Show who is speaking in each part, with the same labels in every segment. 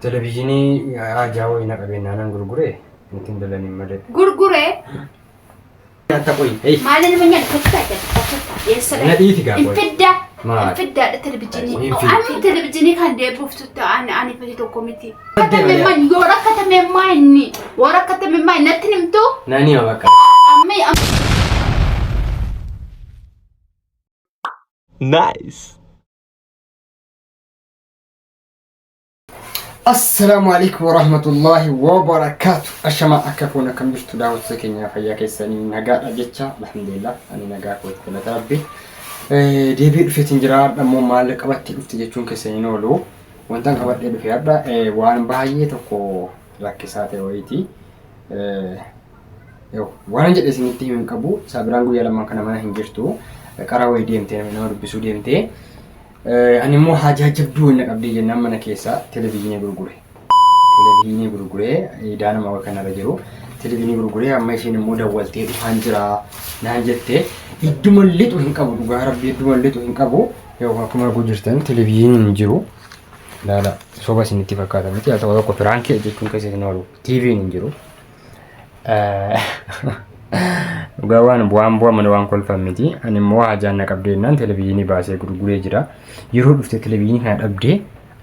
Speaker 1: Televizyinii Jaawoo hin qabeenyaan gurguree ittiin dalanii malee.
Speaker 2: Gurguree?
Speaker 1: Nyaata qoyi.
Speaker 2: Maali nama nyaata fakkaata?
Speaker 1: Nadhiiti gaafa.
Speaker 2: Fiddaadha televizyinii. Ani televizyinii kan deebiiftu ani fedhi tokko miti. Katameemmaan yoo rakkatamemmaa inni yoo rakkatamemmaa inni natti himtu.
Speaker 1: Nani bakka.
Speaker 3: Nice.
Speaker 1: Assalamu alaikum warahmatullahi wabarakatuh. Ashama akafuna kam jirtu daawwattoota keenya fayyaa keessanii nagaadha jecha alhamdulillah ani nagaa kootti filata rabbi. Deebii dhufeetiin jira dhammoo maal qabatti dhufte jechuun keessanii noolu wanta qabadhee dhufe adda waan baay'ee tokko rakkisaa ta'e wayiiti. Waan jedhe isinitti himu qabu sabiraan guyyaa lamaan kana mana hin jirtu qaraa wayii deemtee nama dubbisuu deemtee ani immoo haajaa jabduu hin qabdee jennaan mana keessa televizyinii gurgure. Televizyinii gurguree idaa nama waan kanarra jiru televizyinii gurguree amma isheen immoo dawwaltee dhufaan jira naan jettee idduma lixu hin qabu dhugaa rabbi idduma lixu hin qabu yoo akkuma arguu jirtan televizyiniin hin jiru. Laala soba isinitti fakkaata miti haa ta'u tokko firaankii jechuun keessatti hin oolu TV'n hin jiru. Dhugaa waan bu'a mana waan kolfan miti ani immoo haajaan na qabdeennaan televizyinii baasee gurguree jira. Yeroo dhufte televizyinii kana dhabdee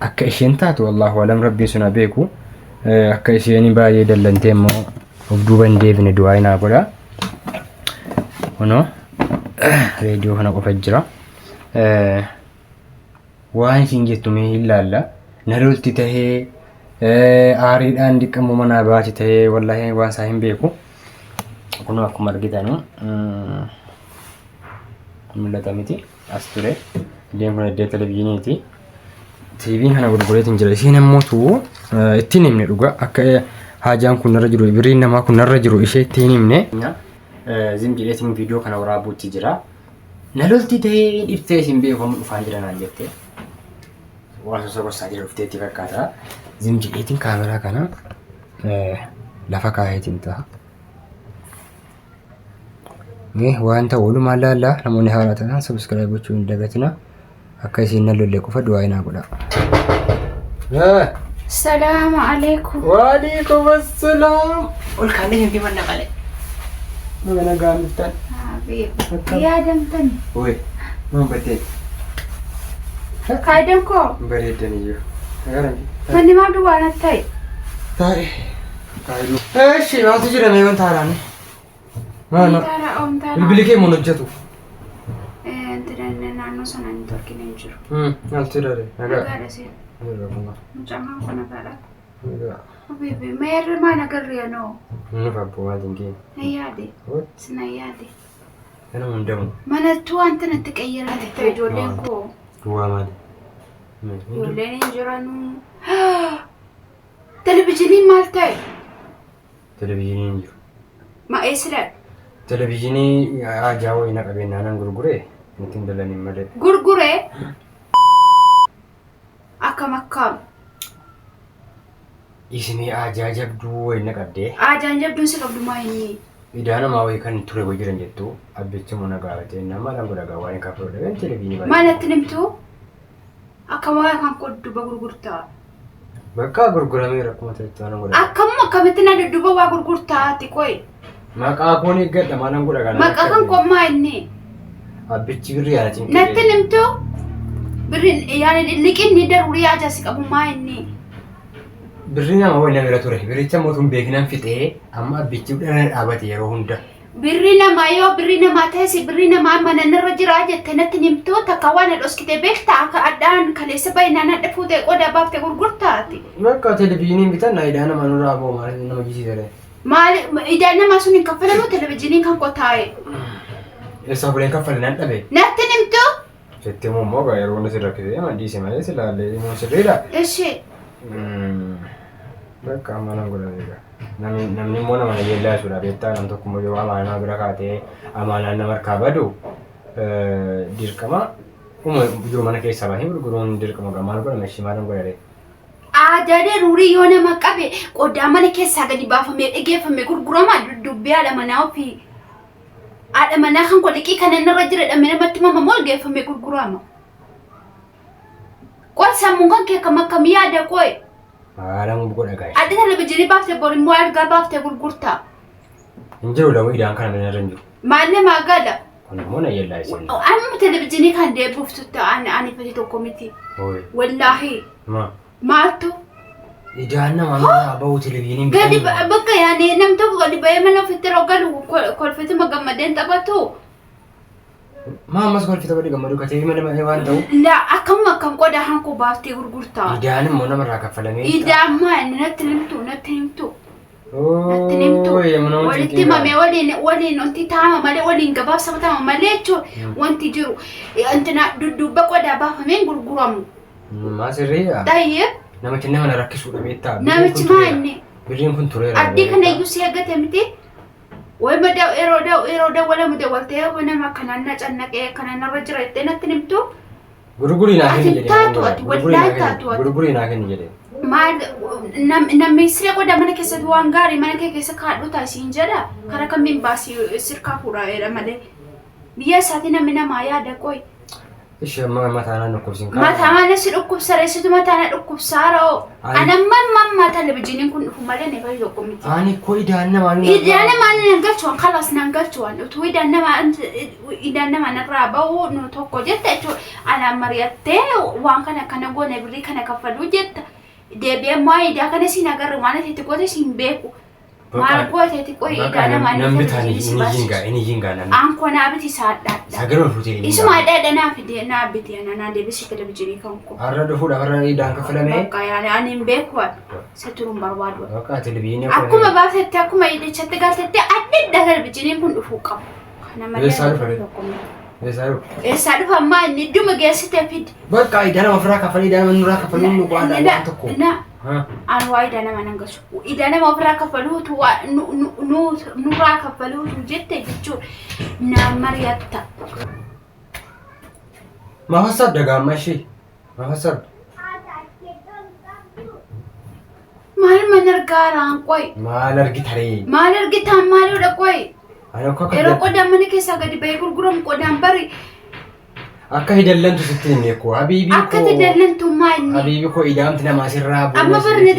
Speaker 1: akka isheen taatu wallahu alam rabbiin sun beeku akka isheen baay'ee dallantee immoo of duuba hin deebine du'aa naa godha. Kunoo reediyoo kana qofa jira. Waan isin jettu mee ilaalla na lolti tahee aariidhaan dhiqamu manaa baati tahee wallahi waan isaa hin beeku. Kun akkuma argitanu mul'ata miti as ture ideen kun iddoo televizyiniiti. TV'n kana gurgureetiin jira isheen immoo ittiin himne dhuga akka haajaan kun narra jiru birriin namaa kun narra jiru ishee ittiin himne zimjileetiin viidiyoo kana waraabuutti jira. Na lolti ta'ee dhiftee isin beekamu dhufaan jiranaan jettee waan sosa gorsaa jira dhufteetti fakkaata. Zimjileetiin kaameraa kana lafa kaayeetiin ta'a. Waan ta'u walumaa laallaa namoonni haaraa ta'an subscribe gochuu hin dagatina akka isin nalollee qofa du'aa inaa godha.
Speaker 2: Salaamu alaikum.
Speaker 1: Waalaikum assalaam. Ol kaanee hin fimanna malee. Mana gaamiftan.
Speaker 2: Yaadamtan.
Speaker 1: Oi, maal battee?
Speaker 2: Kaayidan koo.
Speaker 1: Bareeddanii jiru.
Speaker 2: Manni maal duwwaa natti ta'e?
Speaker 1: Taa'e. Kaayiduu. Eeshi maaltu jira mee wanta haaraani? Mana. Bilbili kee mun hojjetu.
Speaker 2: Naannoo sana hin torkine hin jiru.
Speaker 1: Maaltu jira ree?
Speaker 2: Nagaadha seen. Mucammaan kun nagaadha. Bibi meerri maa nagarri yanoo?
Speaker 1: Inni fabbo maatiin kee.
Speaker 2: Nayyaade. Sina yaade.
Speaker 1: Kana hundamu.
Speaker 2: Manattuu wanta natti qayyarate ta'e ijoolleen koo.
Speaker 1: Duwwaa maali?
Speaker 2: Ijoolleen hin jiranuu. Televizyiniin maal ta'e?
Speaker 1: Televizyiniin hin jiru.
Speaker 2: Ma'ee silaadha.
Speaker 1: Televizyinii Jaawoo hin qabeenyaan gurguree ittiin dalanii malee.
Speaker 2: Gurguree? Akkam.
Speaker 1: Isinii ajaa jabduu wayii naqaddee.
Speaker 2: Ajaan jabduun si qabdu maa inni?
Speaker 1: Idaa namaa wayii kan ture wayii jiran jettu abbicha mana gaafatee nama dhaan godhagaa waan akka fuudhame televizyinii baay'ee.
Speaker 2: Maalatti nimtu? Akkam waa kan dudduuba gurgurtaa?
Speaker 1: Bakka gurgurameera akkuma ta'etti waan godhagaa.
Speaker 2: Akkamitti na dudduuba waa gurgurtaati qoy?
Speaker 1: Maqaa koon eeggadha maalan godhagaa.
Speaker 2: Maqaa kan qommaa inni?
Speaker 1: Abbichi birrii yaala cimtee.
Speaker 2: Natti nimtu? Birrii yaani liqinni daruurii ajaasi qabu maa inni?
Speaker 1: Birrii nama wayii namira ture. Biricha mootummaa beeknaan fixee amma abbichi dhala dhaabate yeroo hunda.
Speaker 2: Birrii namaa yoo birrii namaa ta'es birrii namaa mananirra jira jettee natti nimtu takka waan dhoskitee beektaa akka addaan kaleessa baay'inaan hadha fuutee qodaa baaftee gurgurtaati.
Speaker 1: Bakka televizyiniin bitan idaa nama nurraa boo maal nama jisiisere.
Speaker 2: Maali idaan namaa sun hin kaffalamu televizyiniin kan qotaa'e.
Speaker 1: Eessa buleen kaffalinaan dhabe?
Speaker 2: Natti nimtu?
Speaker 1: Jettee immoo yeroo inni sirra kifee mandiise malee silaallee immoo sirriidha.
Speaker 2: Ishee.
Speaker 1: Bakka amma nan godhameera. Namni immoo nama yeellaa jechuudha beektaa nam tokko immoo yoo amaanaa bira kaatee amaanaan nama harkaa badu dirqama yoo mana keessaa bahee gurguruun dirqama maal godhame ishee maal godhare.
Speaker 2: Aadaa daruurii yoo nama qabe qodaa mana keessaa gadi baafamee dhageeffamee gurgurama dubbii haadha manaa ofii. Haadha manaa kan qoliqii kan inni irra jira dhamee namatti mamamoo dhageeffamee gurgurama. Qood sammuun kan kee akkam akkamii yaada qo'e?
Speaker 1: Maalaan buko dhagaa.
Speaker 2: Adda televizyiinii baaftee borii immoo argaa baaftee gurgurtaa.
Speaker 1: Injiru lamu idaan kana mana ranju.
Speaker 2: Maallee maagala.
Speaker 1: Kun immoo na yellaa isin.
Speaker 2: Amma televizyiinii kan deebuuftutti ani fati tokko miti. Wallaahi. Maaltu?
Speaker 1: Idaan nama mana bahu televizyiiniin.
Speaker 2: Gadi bakka yaane nam tokko gadi bahee mana ofitti rogalu kolfiti magammadeen taphatu.
Speaker 1: Mas kolfita badi gammadu katee mana waan ta'u.
Speaker 2: La akkam qodaa hanko baaftee gurgurtaa.
Speaker 1: Idaan immoo nama irraa kaffalamee.
Speaker 2: Idaan maa natti himtu. Natti himtu. Walitti himamee waliin wanti taa'ama malee waliin gabaabsama taa'ama malee jechuun wanti jiru antina dudduubba qodaa baafameen gurguramu.
Speaker 1: Maasirree.
Speaker 2: Tayyee.
Speaker 1: Namichi nama na rakkisuudha beektaa.
Speaker 2: Namichi maanni.
Speaker 1: Birriin kun tureera.
Speaker 2: Addii kana iyyuu si eeggate miti. Way mada eroda wala muda waltee wana makanana cannaqee kanana rajira itti natti himtu.
Speaker 1: Gurguri naa kenni jedhee.
Speaker 2: Wallahi taatu.
Speaker 1: Gurguri naa kenni jedhee.
Speaker 2: Maal namni siree qodaa mana keessatti waan gaarii mana kee keessa kaadhu taasiin jedha. Karaa kamiin baasii sirkaa fuudhaa malee. Biyya isaatii namni namaa yaada qoy.
Speaker 1: Ishee mataanaan dhukkubsiin
Speaker 2: kaa. Mataanaan si dhukkubsareessitu mataanaan dhukkubsaaroo. Anamman televizyiiniin kun dhufu malee ne fayyadu qommiti.
Speaker 1: Ani ko idaan namaan.
Speaker 2: Idaan namaan nangalchuun kalas nangalchuun utuu idaan namaan irraa bahu nu tokko jetta jechuudha. Anaan mari'attee waan kana goone birrii kana kaffaluu jetta. Deebi'ee maa idaa kana siin agarra waan ati goote siin beeku. Maal goote ati qoy idaan namaan.
Speaker 1: Namni taanii inni jingaa namni.
Speaker 2: Aankoo naabiti saadhaa.
Speaker 1: Sagalee fuutee.
Speaker 2: Isuma adda naabiti anaan deebisee televizyiinii kan koo.
Speaker 1: Har'a dhufuudha har'a idaan kaffalamee.
Speaker 2: Bakka yaani ani hin beeku saturuun barbaadu.
Speaker 1: Bakka televizyiinii.
Speaker 2: Akkuma baaftetti akkuma idichatti galtetti adda televizyiiniin kun dhufuu qabu. Kana malee. Eessaa dhufa ammaa inni idduma geessitee fidi.
Speaker 1: Bakka idaan nama ofirraa kaffalee idaan nama nurraa kaffalee nu qo'aadha tokko.
Speaker 2: An waa idaan nama nan gasu. Idaan nama ofirraa kaffaluutu nurraa kaffaluutu jette jechuudha. Na mari'atta.
Speaker 1: Mahasab dagamma ishee. Mahasab.
Speaker 2: Maal manargaaraan qoy.
Speaker 1: Maal argitaree.
Speaker 2: Maal argitaan maaludha qoy.
Speaker 1: Yeroo
Speaker 2: qodaan mana keessaa gadi bahee gurguramu qodaan bari.
Speaker 1: Akka hidallantu sitti himne ko habiibii ko.
Speaker 2: Akka hidallantu maanni.
Speaker 1: Habiibii ko idaamti nama sirraa bu'u.
Speaker 2: Amma bari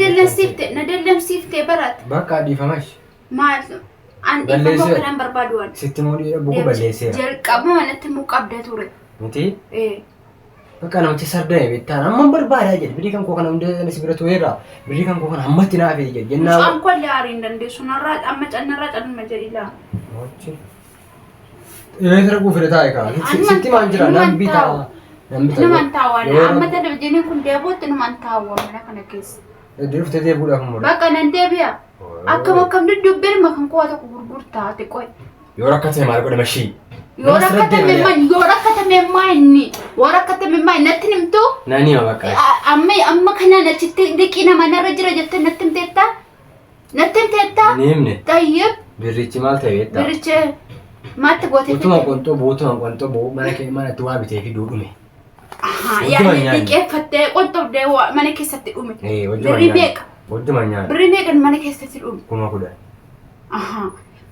Speaker 2: na dallansiifte barat.
Speaker 1: Bakka dhiifamash.
Speaker 2: Maal an dhiifama kanan barbaadu waan.
Speaker 1: Sitti moodii buku balleesseera.
Speaker 2: Jalqaba manatti muu qabda ture.
Speaker 1: Miti? Bakka namichi sardame beektaan amma barbaadaa jedhe birrii kan koo kana hunda si bira tureera birrii kan koo kana ammatti naaf jedhe jennaa.
Speaker 2: Mucaan kollee aariin dandeessu narraa amma cannuma jedhila.
Speaker 1: Tira kuufire taa'e kaa sitti maan jira nan bitaa.
Speaker 2: Numan taawwan amma televizyiiniin kun deebuutti numan taawwan mana kana keessa.
Speaker 1: Deebiftee deebuudhaaf immoo.
Speaker 2: Bakka nan deebi'a. Akkam duddubbeen makan koo tokko gurgurtaa xiqqoo.
Speaker 1: Yoo rakkate maal godhama shii.
Speaker 2: Yoo rakkatame maal natti himtu?
Speaker 1: Nani bakka.
Speaker 2: Amma kana nachitti dhiqii nama narra jira jettee natti himteettaa? Natti himteettaa?
Speaker 1: Ni himne.
Speaker 2: Tayyib.
Speaker 1: Birrichi maal ta'e beektaa?
Speaker 2: Birrichi maatti gootee
Speaker 1: Utuma qontoo boo mana itti waa bitee fi dhume.
Speaker 2: Yaani dhiqeeffattee qontoo mana keessatti dhume. Birrii meeqa?
Speaker 1: Wadduma nyaata.
Speaker 2: Birrii meeqa mana keessatti dhume?
Speaker 1: 10,000.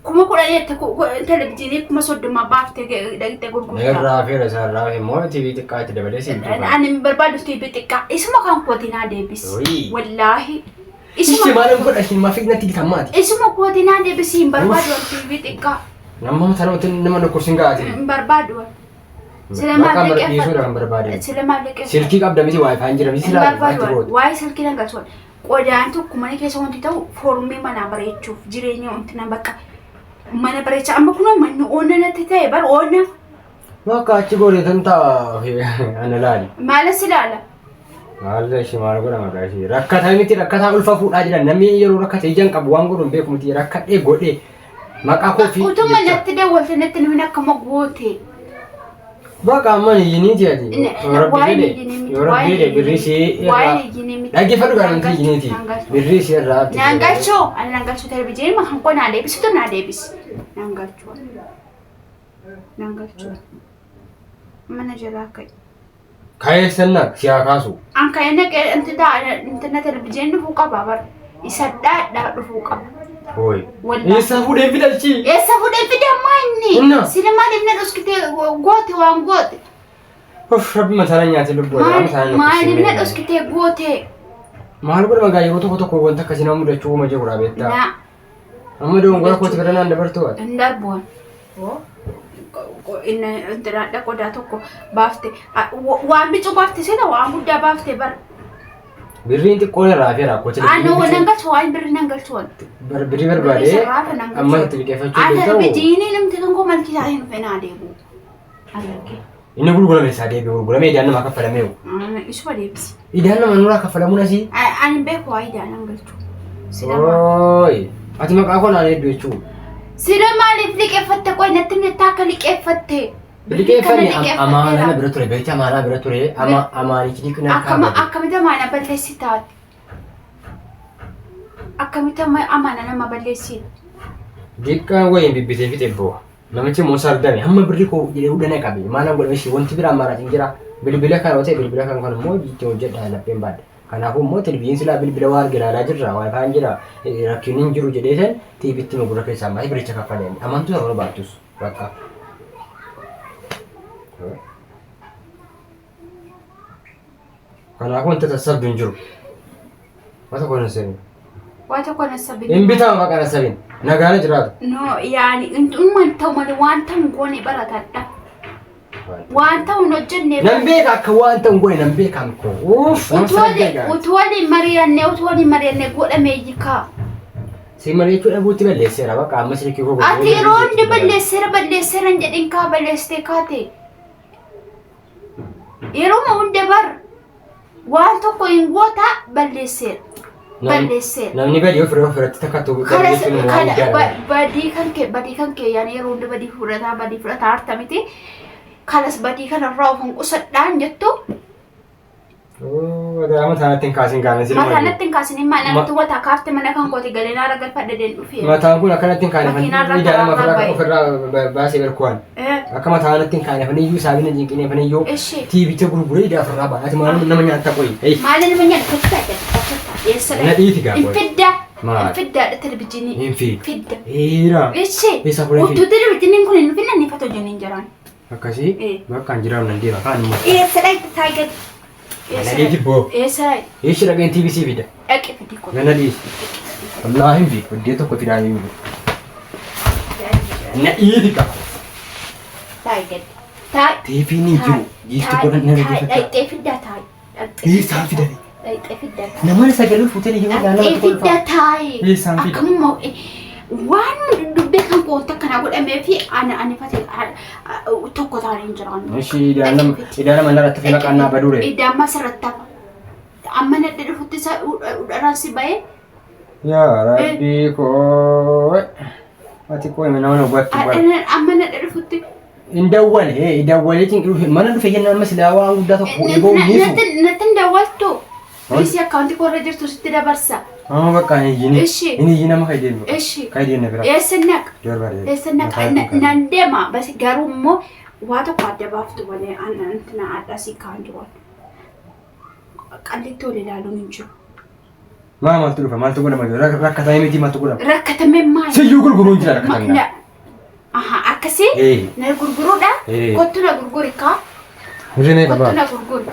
Speaker 2: Kuma kudha jette televizyiinii 30 baaftee dhaqxee gurgurtaa.
Speaker 1: Irraa fi irraa immoo TV xiqqaa itti dabalee siin
Speaker 2: dhufa. Ani barbaadu TV xiqqaa. Isuma kan kootinaa deebis. Wallaahi.
Speaker 1: Isuma maalan godha siin maafiq natti gitammaati.
Speaker 2: Isuma kootinaa deebis hin barbaadu TV xiqqaa.
Speaker 1: Nama tanootti nama dhukkubsiin gaati.
Speaker 2: Hin barbaadu.
Speaker 1: Sila maal liqeeffatu. Sila maal liqeeffatu. Silkii qabda miti waayifaa hin jira miti
Speaker 2: sila barbaadu. Waayee silkii nan galchuudha. Qodaan tokko mana keessa wanti ta'u foormii manaa bareechuuf jireenya wanti na bakka mana bareecha amma kun manni oonna natti ta'e bar oonna.
Speaker 1: Bakka achi gooteetan ta'a ana laali.
Speaker 2: Maalas ilaala.
Speaker 1: Maal ishee maal godha maqaa ishee rakkataa miti rakkataa ulfa fuudhaa jira namni yeroo rakkate ijaan qabu waan godhuun beeku miti rakkadhee godhee maqaa koofii.
Speaker 2: Utuma natti daawwalte natti namni akkama goote.
Speaker 1: Bakka amma yini jeeti. Yoo rabbi birrisi. Dhaggeeffadhu garantii yiniiti. Birrisi irraa.
Speaker 2: Nangalchoo ani nangalchoo televizyiinii makan koo naa deebisitu naa deebisi. Nangalchoo. Mana jalaa kai.
Speaker 1: Kayee sanna siyaa kaasu.
Speaker 2: An kayee naqee intina televizyiinii dhufuu qaba bar. Isa dhaadhaa dhufuu qaba.
Speaker 1: Hoy. Eessa fuudhee fidalchi?
Speaker 2: Eessa fuudhee fidamaa inni? Sila maaliif na dhuskitee goote waan goote?
Speaker 1: Rabbi mataala nyaate lubbuu dha.
Speaker 2: Maaliif na dhuskitee goote?
Speaker 1: Maal godha magaa yeroo tokko wanta akkasii nama mudachuu ma jiru raabetta.
Speaker 2: Na.
Speaker 1: Amma dongora kooti bira naan dabartu waat.
Speaker 2: Indarboon. Inna intiraadha qodaa tokko baafte waan bicu baafte seeta waan guddaa baafte bar.
Speaker 1: Birriin xiqqoo irraa fi rakkoo
Speaker 2: Ano nan galchu waan birri nan galchu waan.
Speaker 1: Birri barbaade amma itti liqeeffachuu
Speaker 2: Ana
Speaker 1: danda'u.
Speaker 2: bijiini namti kan koo malki isaa hin fenaa deebu. Alage.
Speaker 1: Inni gurgurame isaa deebi'e gurgurame idaan nama kaffalameewu.
Speaker 2: Isuma deebisi.
Speaker 1: Idaan nama nuraa kaffalamuun asii.
Speaker 2: Ani beeku waa idaan nan galchu.
Speaker 1: Ooyi. Ati maqaa koo naan hedduu jechuudha.
Speaker 2: Sida maaliif liqeeffatte qoy natti nettaa akka liqeeffatte.
Speaker 1: Liqeeffanni amaanaa bira ture beekti amaanaa bira ture amaanichi dhiqna
Speaker 2: Akkamitti amaana balleessi taate? Akkamitti amaana nama balleessi?
Speaker 1: Dhiqaan wayiin bibbitee fixee boo'a. Namichi immoo sardame hamma birri koo jedhee hudhana qabe maalaan godhame ishee wanti biraa ammaaraatiin jira bilbila kana ta'e bilbila kan immoo jitti hojjedha lapheen baadha. Kanaafuu immoo televizyiin silaa bilbila waan arginaalaa jirra waayifaan jira rakkiin hin jiru jedhee san tiiviitti nu gurra keessaa maayii biricha kaffaleen amantuu sana baattus bakka. Kanaafuu wanta tassabdu hin jiru. Wata koon hin seenu.
Speaker 2: Wata koon sabin.
Speaker 1: Hin bitama maqaan asabin. Nagaana jiraatu.
Speaker 2: No yaani intuman ta'u malee waan ta'u goone baratadha. Waan ta'u hojjenne.
Speaker 1: Nan beeka akka waan ta'u goone nan beekan koo. Uff.
Speaker 2: Utuwali mari'anne godhamee jikaa.
Speaker 1: Si mari'achuu dhabuutti balleesseera bakka amma silkii koo godhee.
Speaker 2: Ati yeroo hundi balleesseera hin jedhin kaa balleessitee kaate. Yeroo hunda bar waan tokko hin goota balleesseera.
Speaker 1: Namni badii ofirratti takkatu
Speaker 2: badii kan kee yaani yeroo hundi badii fudhataa harta miti. Kanas badii kanarraa of hanqusadhaan jettu.
Speaker 1: Mataanatti hin kaasin gaana sirrii.
Speaker 2: Mataanatti hin kaasin hin maal namatti mataa kaafte mana kan kooti galee naara galfadha deen dhufee.
Speaker 1: Mataan kun akkanatti hin kaanefan ijaan ofirraa baasee barkuwaan. Akka mataanatti hin kaanefan iyyuu saabina jinqineefan iyyuu tiibicha gurguree idaa ofirraa baa. Ati maal nama nyaata qoyi.
Speaker 2: Maal nama nyaata fakkata.
Speaker 1: Nadhiiti gaafoo.
Speaker 2: Infidda. Infidda televizyiinii.
Speaker 1: Infidda. Eera.
Speaker 2: Eessee. Utuu televizyiiniin kun hin finna ni fatoo jenniin jiraan.
Speaker 1: Akkasii bakka hin jiraatu nan deema kaan immoo.
Speaker 2: Eessadha itti taayigat.
Speaker 1: Nadhiiti boo.
Speaker 2: Eessadha.
Speaker 1: Eessi dhageen TVC fida.
Speaker 2: Dhaqee fidii kun.
Speaker 1: Nadhiiti. Wallaahi hin beeku iddoo tokko fidaa hin beeku. Nadhiiti qaba.
Speaker 2: Taayigat.
Speaker 1: Teefiin hin jiru. Jiifti godhan na dhaggeeffata.
Speaker 2: Dhaqee fiddaa taayi.
Speaker 1: Eessaan fidanii?
Speaker 2: Dhaqee fiddaa taayi.
Speaker 1: Namoonni sagalee fuutanii himu
Speaker 2: Dhaqee fiddaa taayi.
Speaker 1: Eessaan fida?
Speaker 2: Akkamummaa waan dubbee kan qoota kana godhamee fi ani fate tokko taa'ee hin jiraan.
Speaker 1: Ishi idaan nama narratti fi maqaannaa baduure.
Speaker 2: Idaan masarratti amma nadhe dhufutti isa udharaan si ba'ee.
Speaker 1: Yaa rabbii koo. Ati koo hime nama nagwatti bara.
Speaker 2: Amma nadhe dhufutti.
Speaker 1: Indawwale cinqii mana dhufe jennaan amma silaa waan guddaa tokko eeboo hiisu.
Speaker 2: Natti hin dawwaltu. Isi akkaawuntii koo irra jirtu sitti dabarsa.
Speaker 1: Bakka hin ijji nama kaydeenu. Kaydeenu bira.
Speaker 2: Eessannaq. Eessannaq nan deema basi garuu immoo waa tokko adda baaftu malee antina adda si kaan jiru. Qallitti ol ilaaluun hin jiru.
Speaker 1: Maaltu dhufa maaltu godhama rakkatamee miti maaltu godhama.
Speaker 2: Rakkatamee maali?
Speaker 1: Siyyuu gurguruun jira rakkatamee.
Speaker 2: Akkasii na gurguruudha. Kottu na gurguri kaa.
Speaker 1: Hojii mee qabaa?
Speaker 2: Kottu na gurguri.